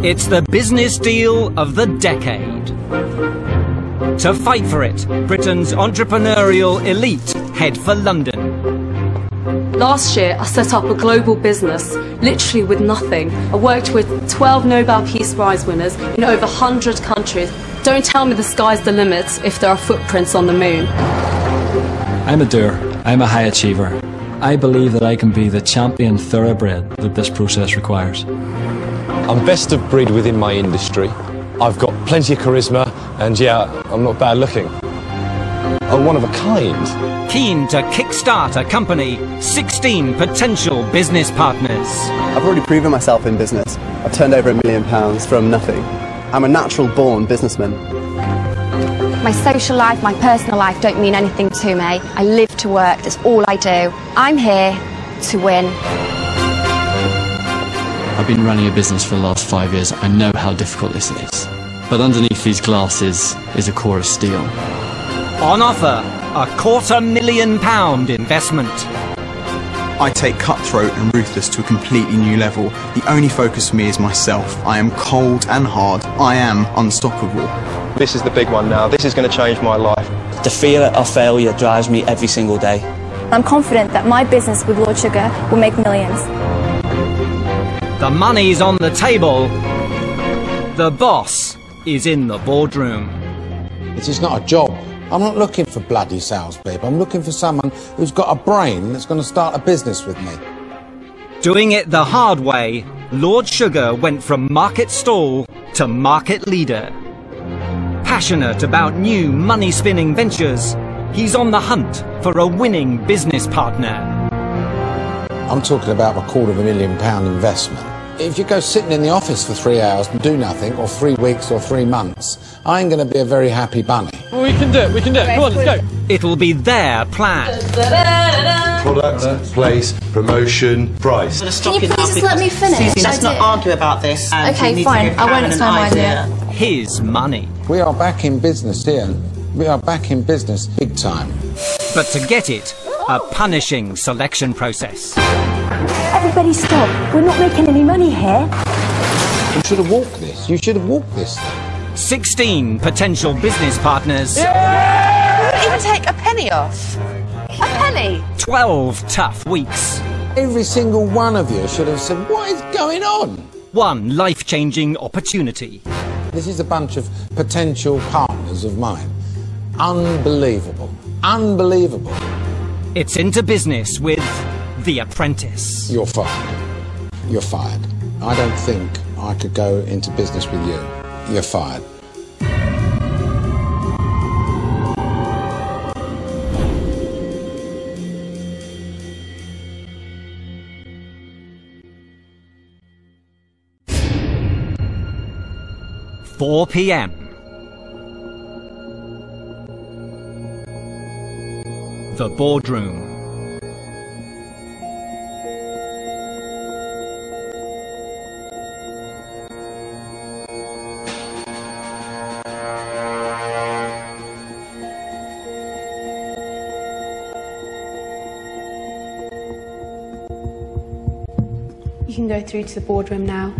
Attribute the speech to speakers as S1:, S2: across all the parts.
S1: It's the business deal of the decade. To fight for it, Britain's entrepreneurial elite head for London.
S2: Last year, I set up a global business, literally with nothing. I worked with 12 Nobel Peace Prize winners in over 100 countries. Don't tell me the sky's the limit if there are footprints on the moon.
S3: I'm a doer. I'm a high achiever. I believe that I can be the champion thoroughbred that this process requires.
S4: I'm best of breed within my industry. I've got plenty of charisma, and yeah, I'm not bad looking. I'm one of a kind.
S1: Keen to kickstart a company, 16 potential business partners.
S5: I've already proven myself in business. I've turned over £1 million from nothing. I'm a natural-born businessman.
S6: My social life, my personal life don't mean anything to me. I live to work, that's all I do. I'm here to win.
S3: I've been running a business for the last 5 years. I know how difficult this is. But underneath these glasses is a core of steel.
S1: On offer, a £250,000 investment.
S7: I take cutthroat and ruthless to a completely new level. The only focus for me is myself. I am cold and hard. I am unstoppable.
S4: This is the big one now. This is going to change my life.
S8: The fear of failure drives me every single day.
S9: I'm confident that my business with Lord Sugar will make millions.
S1: The money's on the table. The boss is in the boardroom.
S10: It is not a job. I'm not looking for bloody salespeople. I'm looking for someone who's got a brain that's going to start a business with me.
S1: Doing it the hard way, Lord Sugar went from market stall to market leader. Passionate about new money-spinning ventures, he's on the hunt for a winning business partner.
S10: I'm talking about a £250,000 investment. If you go sitting in the office for 3 hours and do nothing, or 3 weeks or 3 months, I ain't going to be a very happy bunny.
S4: Well, we can do it, Come on, let's go.
S1: It'll be their plan.
S11: Product, place, promotion, price.
S9: Can you please just let me finish?
S12: Susie, let's not argue about this.
S9: Okay, fine. I won't explain my idea.
S1: His money.
S10: We are back in business here. We are back in business big time.
S1: But to get it, a punishing selection process.
S9: Everybody stop. We're not making any money here.
S10: You should have walked this. You should have walked this.
S1: 16 potential business partners.
S12: Yeah! You wouldn't even take a penny off. A penny?
S1: 12 tough weeks.
S10: Every single one of you should have said, what is going on?
S1: One life-changing opportunity.
S10: This is a bunch of potential partners of mine. Unbelievable. Unbelievable.
S1: It's into business with The Apprentice.
S10: You're fired. You're fired. I don't think I could go into business with you. You're fired.
S1: "4 p.m. The boardroom.
S9: You can go through to the boardroom now.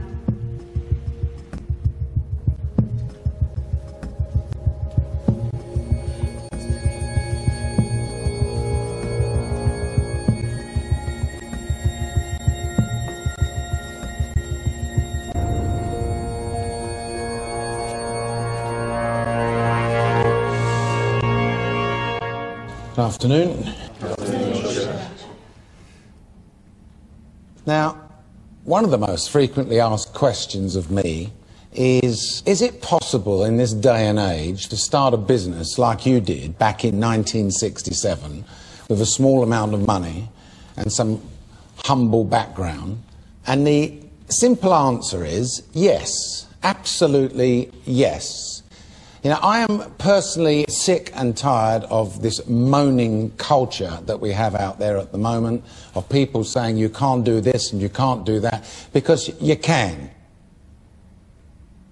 S10: Good afternoon. Now, one of the most frequently asked questions of me is it possible in this day and age to start a business like you did back in 1967 with a small amount of money and some humble background? And the simple answer is yes, absolutely yes. You know, I am personally sick and tired of this moaning culture that we have out there at the moment, of people saying you can't do this and you can't do that, because you can.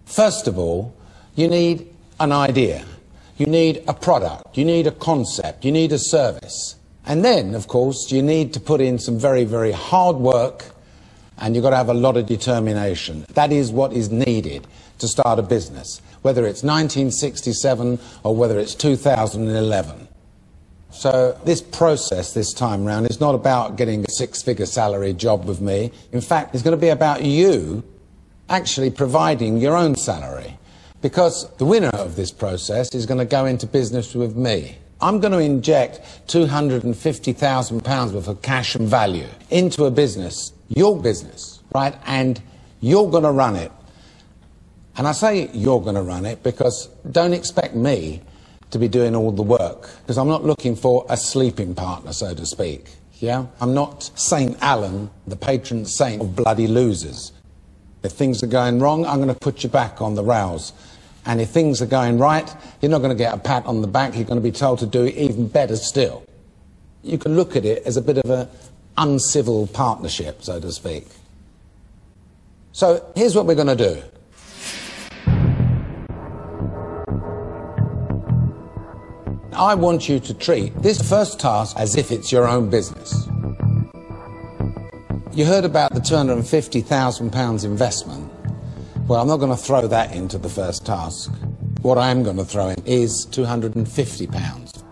S10: First of all, you need an idea, you need a product, you need a concept, you need a service. And then, of course, you need to put in some very, very hard work and you've got to have a lot of determination. That is what is needed to start a business, whether it's 1967 or whether it's 2011. So this process this time round is not about getting a six-figure salary job with me. In fact, it's going to be about you actually providing your own salary, because the winner of this process is going to go into business with me. I'm going to inject £250,000 worth of cash and value into a business, your business, right? And you're going to run it. And I say you're going to run it because don't expect me to be doing all the work, because I'm not looking for a sleeping partner, so to speak. Yeah? I'm not St. Alan, the patron saint of bloody losers. If things are going wrong, I'm going to put you back on the rails. And if things are going right, you're not going to get a pat on the back, you're going to be told to do even better still. You can look at it as a bit of an uncivil partnership, so to speak. So here's what we're going to do. I want you to treat this first task as if it's your own business. You heard about the £250,000 investment. Well, I'm not going to throw that into the first task. What I am going to throw in is £250.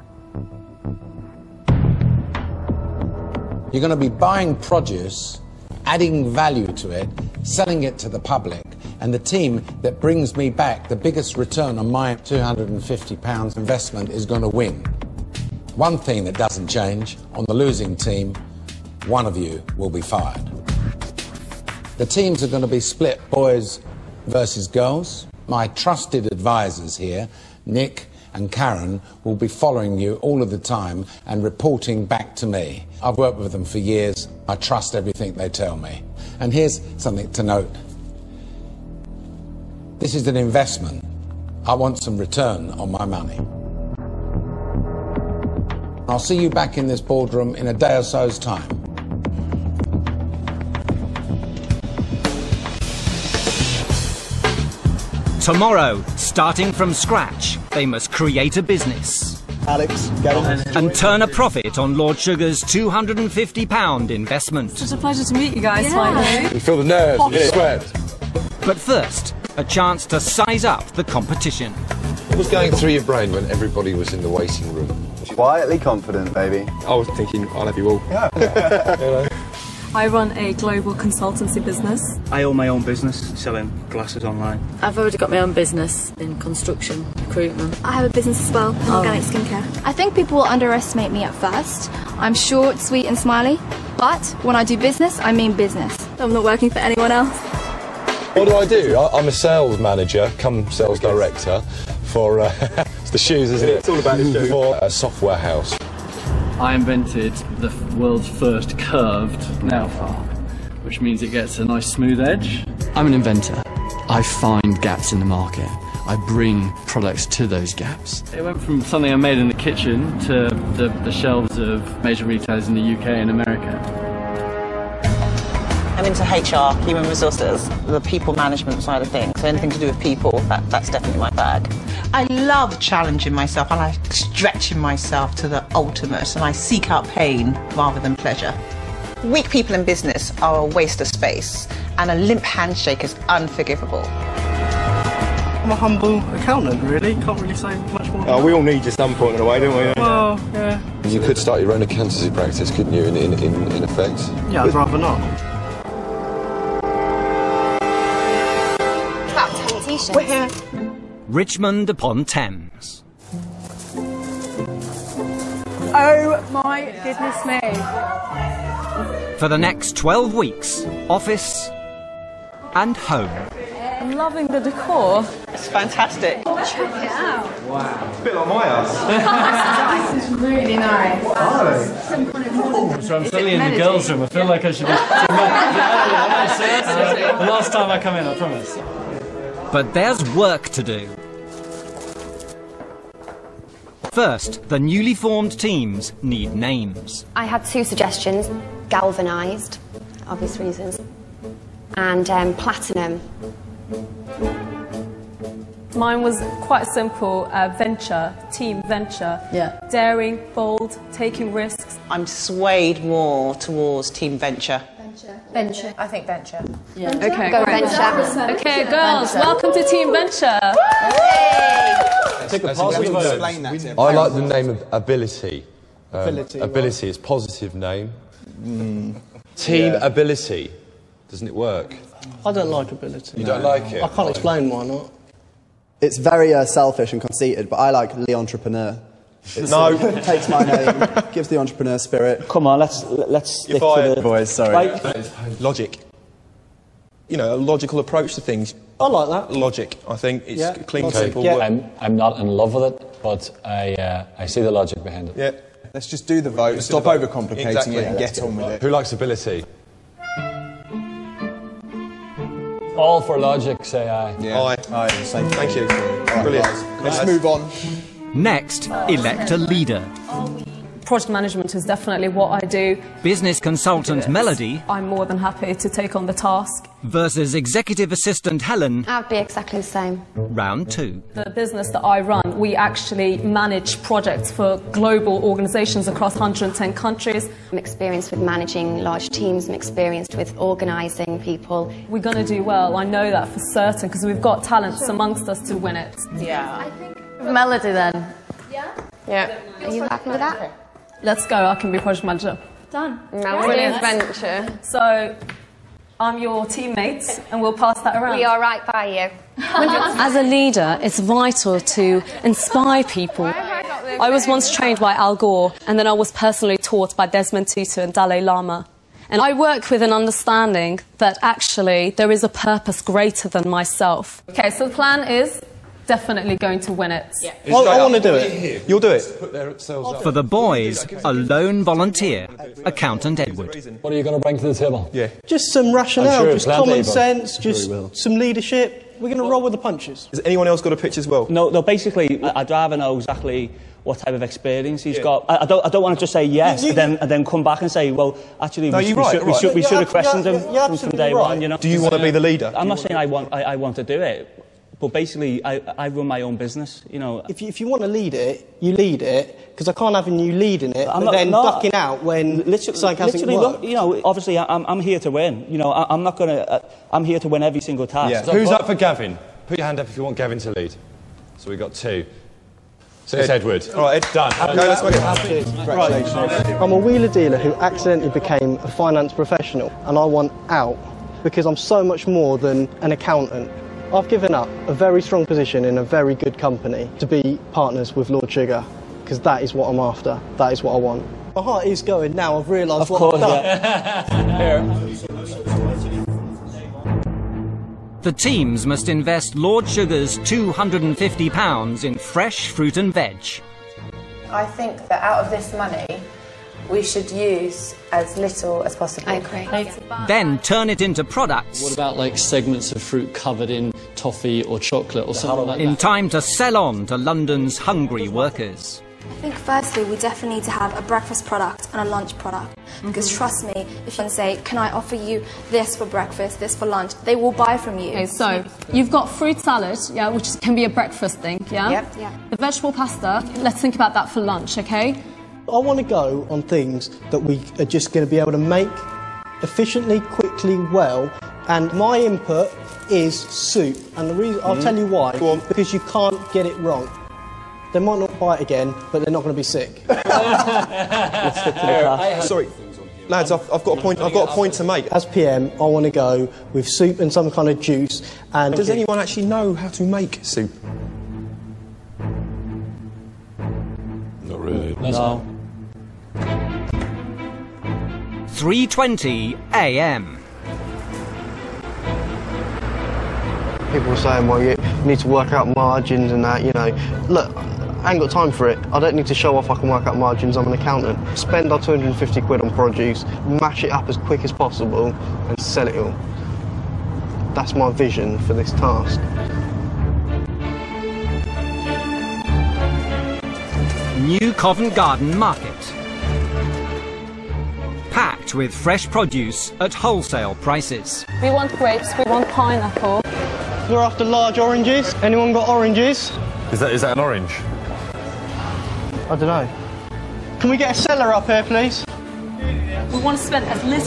S10: You're going to be buying produce, adding value to it, selling it to the public, and the team that brings me back the biggest return on my £250 investment is going to win. One thing that doesn't change, on the losing team, one of you will be fired. The teams are going to be split, boys versus girls. My trusted advisors here, Nick and Karen, will be following you all of the time and reporting back to me. I've worked with them for years. I trust everything they tell me. And here's something to note. This is an investment. I want some return on my money. I'll see you back in this boardroom in a day or so's time.
S1: Tomorrow, starting from scratch, they must create a business.
S5: Alex, go on.
S1: And turn a profit on Lord Sugar's £250 investment.
S2: It's such a pleasure to meet you guys finally.
S11: You feel the nerves, you get it squared.
S1: But first, a chance to size up the competition.
S11: What was going through your brain when everybody was in the waiting room?
S5: Quietly confident, baby.
S11: I was thinking, I'll have you all.
S5: Yeah.
S11: You know?
S2: I run a global consultancy business.
S13: I own my own business, selling glasses online.
S14: I've already got my own business in construction, recruitment.
S9: I have a business as well, in organic skincare. I think people will underestimate me at first. I'm short, sweet and smiley, but when I do business, I mean business. I'm not working for anyone else.
S11: What do? I'm a sales manager, come sales director for, it's the shoes, isn't it?
S15: It's all about the shoes.
S11: For a software house.
S3: I invented the world's first curved nail file, which means it gets a nice smooth edge. I'm an inventor. I find gaps in the market. I bring products to those gaps. It went from something I made in the kitchen to the shelves of major retailers in the UK and America.
S12: I'm into HR, human resources, the people management side of things. So anything to do with people, that's definitely my bag.
S16: I love challenging myself. I like stretching myself to the ultimate, and I seek out pain rather than pleasure.
S12: Weak people in business are a waste of space, and a limp handshake is unforgivable.
S13: I'm a humble accountant, really. Can't really say much more.
S15: Oh, we all need you at some point in a way, don't we?
S13: Well, yeah.
S11: You could start your own accountancy practice, couldn't you, in effect?
S13: Yeah, I'd rather not.
S6: We're here.
S1: Richmond upon Thames.
S2: Oh my goodness me.
S1: For the next 12 weeks, office and home.
S2: I'm loving the decor.
S12: It's fantastic.
S2: Check it out.
S15: Wow. It's a bit like my house.
S6: This is really nice.
S3: So I'm suddenly in the girls' room. I feel like I should be... The last time I come in, I promise.
S1: But there's work to do. First, the newly formed teams need names.
S6: I had two suggestions: galvanised, obvious reasons, and platinum.
S2: Mine was quite simple, venture, team venture.
S14: Yeah.
S2: Daring, bold, taking risks.
S12: I'm swayed more towards team venture.
S17: Venture. I think venture.
S2: Yeah.
S17: Venture?
S2: Okay,
S17: Go
S2: great.
S17: venture.
S2: Okay, girls, welcome to Team Venture.
S11: Take a
S7: positive explain that to
S11: I like the name of Ability.
S13: Ability,
S11: Ability is positive name. Team Ability. Doesn't it work?
S13: I don't like ability.
S11: You don't like it?
S13: I can't explain why not.
S5: It's very selfish and conceited, but I like the entrepreneur. It takes my name, gives the entrepreneur spirit.
S8: Come on, let's stick to the...
S5: Boys, sorry.
S8: Right.
S15: Logic. You know, a logical approach to things.
S13: I like that.
S15: Logic, I think. It's clean,
S13: logic,
S15: simple.
S13: yeah.
S18: I'm not in love with it, but I see the logic behind it.
S15: Yeah.
S7: Let's just do the vote, stop overcomplicating it and get on with it.
S11: Who likes Ability?
S18: All for logic, say aye.
S7: Yeah.
S15: Aye.
S7: Same.
S15: Thank you.
S7: Right,
S15: Brilliant.
S7: guys, let's move on.
S1: Next, elect a leader.
S2: Project management is definitely what I do.
S1: Business consultant Melody
S2: I'm more than happy to take on the task.
S1: versus executive assistant Helen,
S6: I'd be exactly the same.
S1: round 2.
S2: The business that I run, we actually manage projects for global organisations across 110 countries.
S6: I'm experienced with managing large teams. I'm experienced with organising people.
S2: We're going to do well. I know that for certain because we've got talents amongst us to win it.
S17: Yeah.
S14: Melody then.
S17: Yeah.
S6: Are you happy with that?
S2: Let's go. I can be project manager.
S17: Done.
S14: Brilliant venture.
S2: So I'm your teammate and we'll pass that around.
S6: We are right by you.
S2: As a leader, it's vital to inspire people. I was once trained by Al Gore and then I was personally taught by Desmond Tutu and Dalai Lama. And I work with an understanding that actually there is a purpose greater than myself. Okay, so the plan is definitely going to win it.
S13: Yeah. I want to do it.
S15: You'll do it.
S1: For the boys, a lone volunteer, accountant Edward.
S18: What are you going to bring to the table?
S15: Yeah.
S13: Just some rationale,
S18: sure
S13: just
S18: plenty,
S13: common
S18: but
S13: sense, just some leadership. We're going to roll with the punches.
S15: Has anyone else got a pitch as well?
S8: No, basically, I'd rather know exactly what type of experience he's got. I don't want to just say yes and then come back and say, well, actually, we should have questioned him from day one. You know?
S15: Do you want to be the leader?
S8: I'm not saying I want to do it. But basically, I run my own business, you know.
S13: If you want to lead it, you lead it, because I can't have you leading it, and then ducking out when something hasn't worked.
S8: You know, obviously, I'm here to win. You know, I'm not going to... I'm here to win every single task.
S11: Yeah. Who's up for Gavin? Put your hand up if you want Gavin to lead. So we've got 2. So it's Edward.
S15: All right, Ed.
S11: Done.
S15: Okay, let's make it.
S13: Right. I'm a wheeler dealer who accidentally became a finance professional, and I want out, because I'm so much more than an accountant. I've given up a very strong position in a very good company to be partners with Lord Sugar, because that is what I'm after. That is what I want. My heart is going now. I've realised what I've done.
S1: The teams must invest Lord Sugar's £250 in fresh fruit and veg.
S17: I think that out of this money, we should use as little as possible.
S6: I agree.
S1: Then turn it into products.
S3: What about like segments of fruit covered in toffee or chocolate or something like that?
S1: In time to sell on to London's hungry workers.
S9: I think firstly we definitely need to have a breakfast product and a lunch product, because trust me, if you can say, can I offer you this for breakfast, this for lunch, they will buy from you.
S2: Okay, so you've got fruit salad, yeah, which can be a breakfast thing, yeah?
S17: Yep.
S9: Yeah.
S2: The vegetable pasta, let's think about that for lunch, okay?
S13: I want to go on things that we are just going to be able to make efficiently, quickly, well, and my input is soup. And the reason I'll tell you why, because you can't get it wrong. They might not buy it again, but they're not going to be sick.
S8: Let's stick to the task.
S15: Sorry, lads, I've got a point. I've got a point to make.
S13: As PM, I want to go with soup and some kind of juice. And
S15: does anyone actually know how to make soup?
S11: Not really.
S8: No.
S1: 3:20 a.m.
S19: People are saying, well, you need to work out margins and that, you know. Look, I ain't got time for it. I don't need to show off I can work out margins. I'm an accountant. Spend our 250 quid on produce, mash it up as quick as possible and sell it all. That's my vision for this task.
S1: New Covent Garden Market. Packed with fresh produce at wholesale prices.
S2: We want grapes, we want pineapple.
S13: We're after large oranges. Anyone got oranges?
S11: Is that an orange?
S13: I don't know. Can we get a seller up here, please?
S2: We want to spend as little